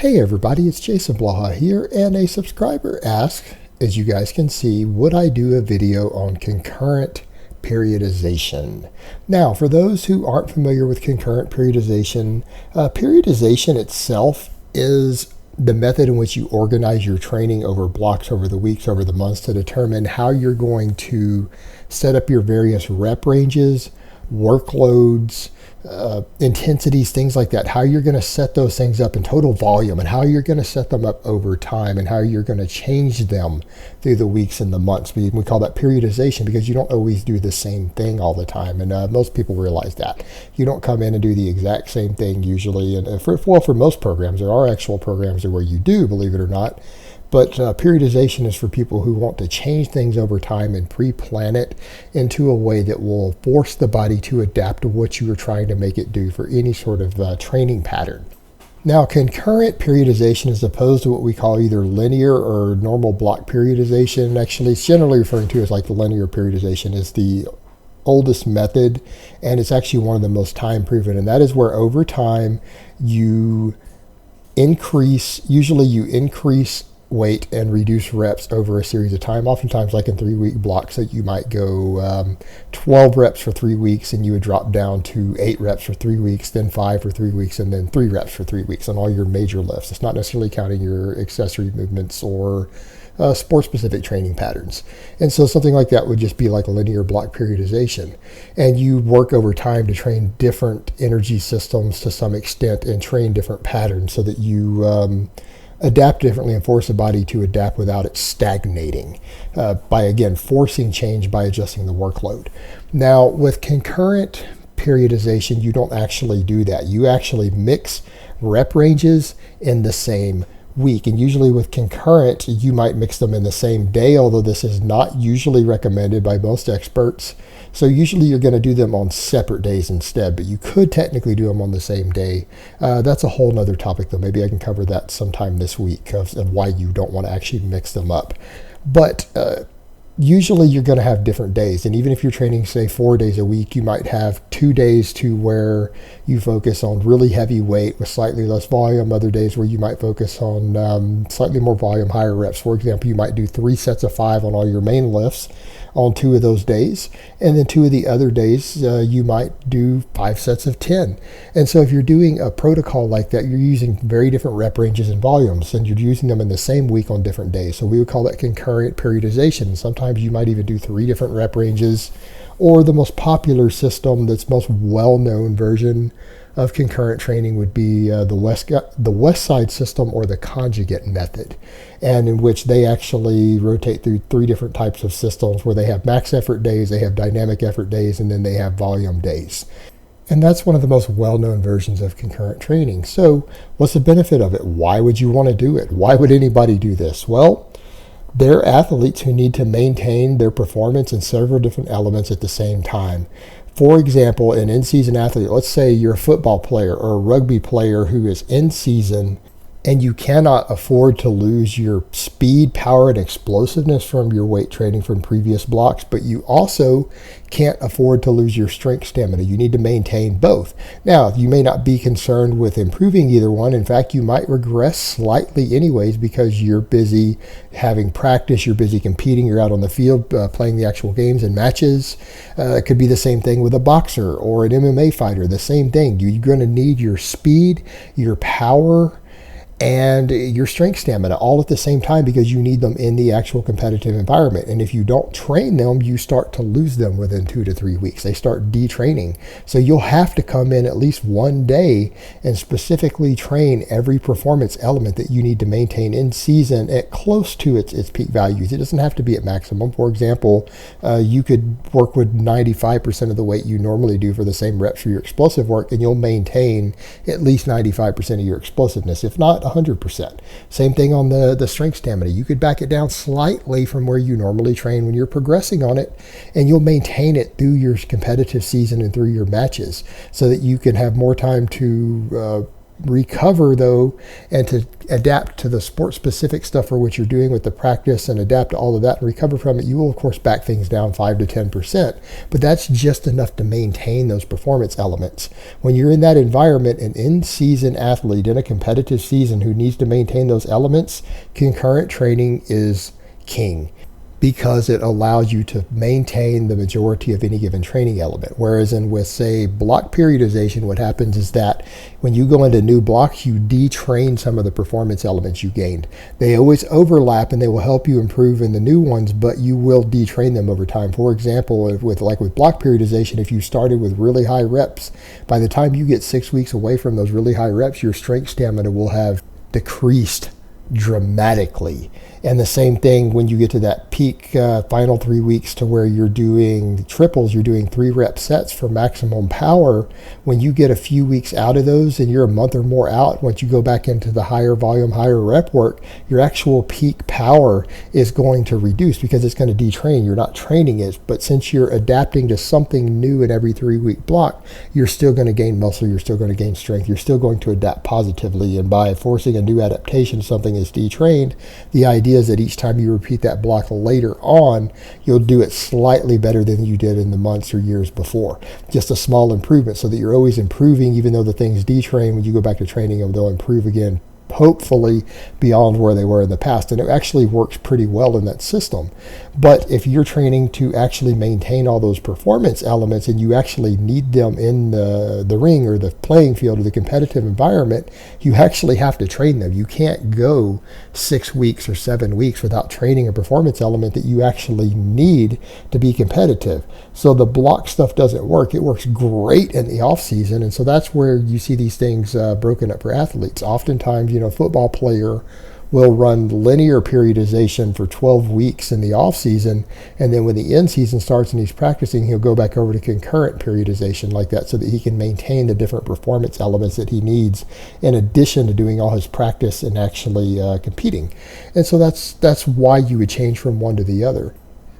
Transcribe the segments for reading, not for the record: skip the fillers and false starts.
Hey everybody, it's Jason Blaha here, and a subscriber asked, as you guys can see, would I do a video on concurrent periodization? Now, for those who aren't familiar with concurrent periodization, periodization itself is the method in which you organize your training over blocks, over the weeks, over the months to determine how you're going to set up your various rep ranges, workloads, intensities, things like that, how you're going to set those things up in total volume and how you're going to set them up over time and how you're going to change them through the weeks and the months. We call that periodization because you don't always do the same thing all the time. And most people realize that. You don't come in and do the exact same thing usually. And for most programs, there are actual programs where you do, believe it or not. But periodization is for people who want to change things over time and pre-plan it into a way that will force the body to adapt to what you are trying to make it do for any sort of training pattern. Now, concurrent periodization is opposed to what we call either linear or normal block periodization. Actually, it's generally referring to as like the linear periodization is the oldest method, and it's actually one of the most time proven. And that is where over time you increase weight and reduce reps over a series of time, oftentimes like in 3-week blocks that you might go 12 reps for 3 weeks and you would drop down to 8 reps for 3 weeks, then 5 for 3 weeks, and then 3 reps for 3 weeks on all your major lifts. It's not necessarily counting your accessory movements or sport-specific training patterns. And so something like that would just be like a linear block periodization. And you work over time to train different energy systems to some extent and train different patterns so that you adapt differently and force the body to adapt without it stagnating by, again, forcing change by adjusting the workload. Now, with concurrent periodization, you don't actually do that. You actually mix rep ranges in the same week. And usually with concurrent, you might mix them in the same day, although this is not usually recommended by most experts. So usually you're going to do them on separate days instead, but you could technically do them on the same day. That's a whole nother topic though. Maybe I can cover that sometime this week of why you don't want to actually mix them up. But usually you're going to have different days. And even if you're training, say, 4 days a week, you might have 2 days to where you focus on really heavy weight with slightly less volume. Other days where you might focus on slightly more volume, higher reps. For example, you might do 3 sets of 5 on all your main lifts on 2 of those days. And then 2 of the other days, you might do 5 sets of 10. And so if you're doing a protocol like that, you're using very different rep ranges and volumes, and you're using them in the same week on different days. So we would call that concurrent periodization. Sometimes you might even do 3 different rep ranges, or the most popular system that's most well-known version of concurrent training would be the West Side system or the conjugate method, and in which they actually rotate through 3 different types of systems where they have max effort days, they have dynamic effort days, and then they have volume days. And that's one of the most well-known versions of concurrent training. So what's the benefit of it? Why would you want to do it? Why would anybody do this? Well, they're athletes who need to maintain their performance in several different elements at the same time. For example, an in-season athlete, let's say you're a football player or a rugby player who is in season, and you cannot afford to lose your speed, power, and explosiveness from your weight training from previous blocks, but you also can't afford to lose your strength stamina. You need to maintain both. Now, you may not be concerned with improving either one. In fact, you might regress slightly anyways because you're busy having practice, you're busy competing, you're out on the field playing the actual games and matches. It could be the same thing with a boxer or an MMA fighter, the same thing. You're going to need your speed, your power, and your strength stamina all at the same time because you need them in the actual competitive environment. And if you don't train them, you start to lose them within 2 to 3 weeks. They start detraining. So you'll have to come in at least one day and specifically train every performance element that you need to maintain in season at close to its peak values. It doesn't have to be at maximum. For example, you could work with 95% of the weight you normally do for the same reps for your explosive work, and you'll maintain at least 95% of your explosiveness, if not 100%. Same thing on the strength stamina. You could back it down slightly from where you normally train when you're progressing on it, and you'll maintain it through your competitive season and through your matches so that you can have more time to recover though, and to adapt to the sport specific stuff for which you're doing with the practice and adapt to all of that and recover from it, you will of course back things down 5 to 10%, but that's just enough to maintain those performance elements. When you're in that environment, an in-season athlete in a competitive season who needs to maintain those elements, concurrent training is king, because it allows you to maintain the majority of any given training element. Whereas with, say, block periodization, what happens is that when you go into new blocks, you detrain some of the performance elements you gained. They always overlap and they will help you improve in the new ones, but you will detrain them over time. For example, with block periodization, if you started with really high reps, by the time you get 6 weeks away from those really high reps, your strength stamina will have decreased dramatically. And the same thing when you get to that peak final 3 weeks to where you're doing triples, you're doing 3 rep sets for maximum power. When you get a few weeks out of those and you're a month or more out, once you go back into the higher volume, higher rep work, your actual peak power is going to reduce because it's going to detrain. You're not training it, but since you're adapting to something new in every 3 week block, you're still going to gain muscle, you're still going to gain strength, you're still going to adapt positively. And by forcing a new adaptation, something is detrained, the idea is that each time you repeat that block later on, you'll do it slightly better than you did in the months or years before. Just a small improvement so that you're always improving, even though the things detrain. When you go back to training them, they'll improve again, hopefully beyond where they were in the past. And it actually works pretty well in that system. But if you're training to actually maintain all those performance elements and you actually need them in the ring or the playing field or the competitive environment, you actually have to train them. You can't go 6 weeks or 7 weeks without training a performance element that you actually need to be competitive. So the block stuff doesn't work. It works great in the off season. And so that's where you see these things broken up for athletes. Oftentimes, a football player will run linear periodization for 12 weeks in the off season, and then when the end season starts and he's practicing, he'll go back over to concurrent periodization like that so that he can maintain the different performance elements that he needs in addition to doing all his practice and actually competing. And so that's why you would change from one to the other.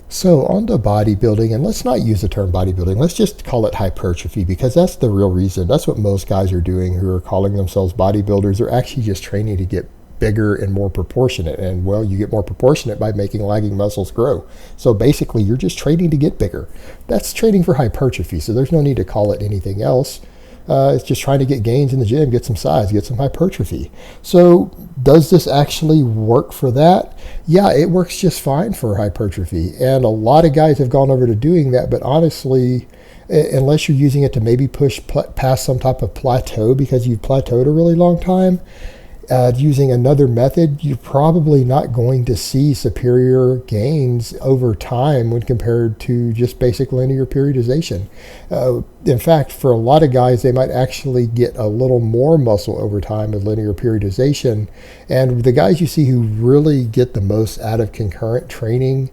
So on to bodybuilding, and let's not use the term bodybuilding, let's just call it hypertrophy, because that's the real reason. That's what most guys are doing who are calling themselves bodybuilders. They're actually just training to get bigger and more proportionate. And well, you get more proportionate by making lagging muscles grow. So basically you're just training to get bigger. That's training for hypertrophy, so there's no need to call it anything else. It's just trying to get gains in the gym, get some size, get some hypertrophy. So does this actually work for that? Yeah, it works just fine for hypertrophy. And a lot of guys have gone over to doing that, but honestly, unless you're using it to maybe push past some type of plateau because you've plateaued a really long time, using another method, you're probably not going to see superior gains over time when compared to just basic linear periodization. In fact, for a lot of guys, they might actually get a little more muscle over time with linear periodization. And the guys you see who really get the most out of concurrent training,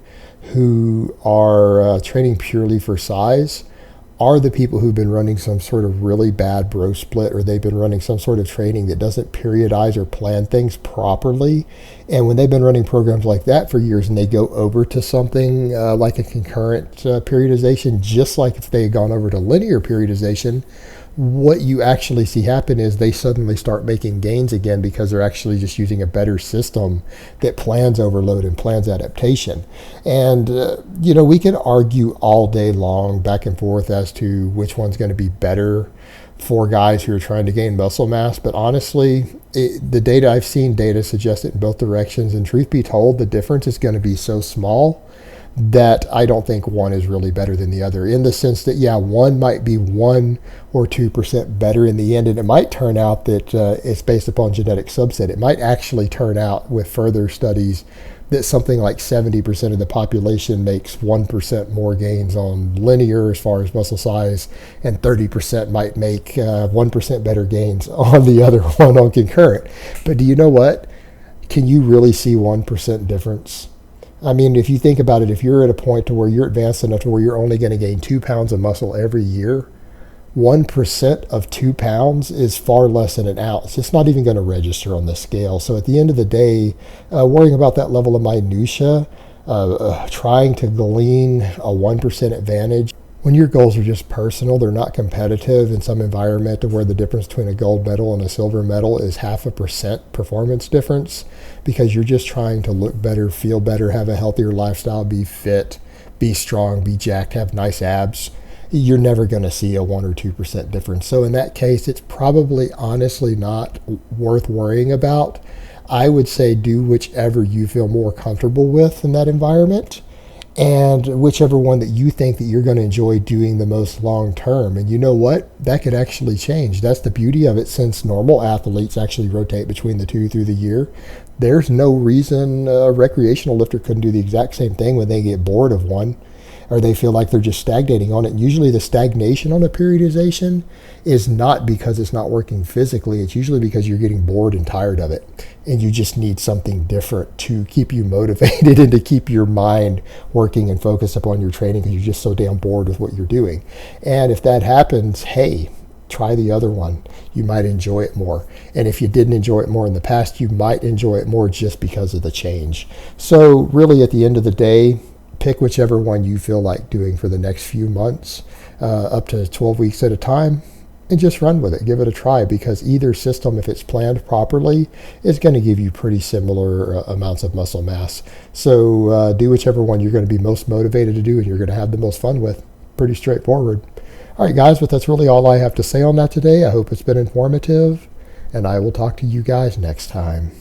who are training purely for size, are the people who've been running some sort of really bad bro split, or they've been running some sort of training that doesn't periodize or plan things properly. And when they've been running programs like that for years and they go over to something like a concurrent periodization, just like if they had gone over to linear periodization, what you actually see happen is they suddenly start making gains again because they're actually just using a better system that plans overload and plans adaptation. And, we can argue all day long back and forth as to which one's going to be better for guys who are trying to gain muscle mass. But honestly, the data I've seen, data suggests it in both directions. And truth be told, the difference is going to be so small that I don't think one is really better than the other, in the sense that, yeah, one might be 1 or 2% better in the end, and it might turn out that it's based upon genetic subset. It might actually turn out with further studies that something like 70% of the population makes 1% more gains on linear as far as muscle size, and 30% might make 1% better gains on the other one on concurrent. But do you know what? Can you really see 1% difference? I mean, if you think about it, if you're at a point to where you're advanced enough to where you're only going to gain 2 pounds of muscle every year, 1% of 2 pounds is far less than an ounce. It's not even going to register on the scale. So at the end of the day, worrying about that level of minutia, trying to glean a 1% advantage when your goals are just personal, they're not competitive in some environment where the difference between a gold medal and a silver medal is 0.5% performance difference, because you're just trying to look better, feel better, have a healthier lifestyle, be fit, be strong, be jacked, have nice abs, you're never going to see a 1 or 2% difference. So in that case, it's probably honestly not worth worrying about. I would say do whichever you feel more comfortable with in that environment, and whichever one that you think that you're going to enjoy doing the most long term. And you know what? That could actually change. That's the beauty of it. Since normal athletes actually rotate between the two through the year, there's no reason a recreational lifter couldn't do the exact same thing when they get bored of one, or they feel like they're just stagnating on it. And usually the stagnation on a periodization is not because it's not working physically. It's usually because you're getting bored and tired of it, and you just need something different to keep you motivated and to keep your mind working and focused upon your training, because you're just so damn bored with what you're doing. And if that happens, hey, try the other one. You might enjoy it more. And if you didn't enjoy it more in the past, you might enjoy it more just because of the change. So really, at the end of the day, pick whichever one you feel like doing for the next few months, up to 12 weeks at a time, and just run with it. Give it a try, because either system, if it's planned properly, is going to give you pretty similar amounts of muscle mass. So do whichever one you're going to be most motivated to do and you're going to have the most fun with. Pretty straightforward. All right, guys, but that's really all I have to say on that today. I hope it's been informative, and I will talk to you guys next time.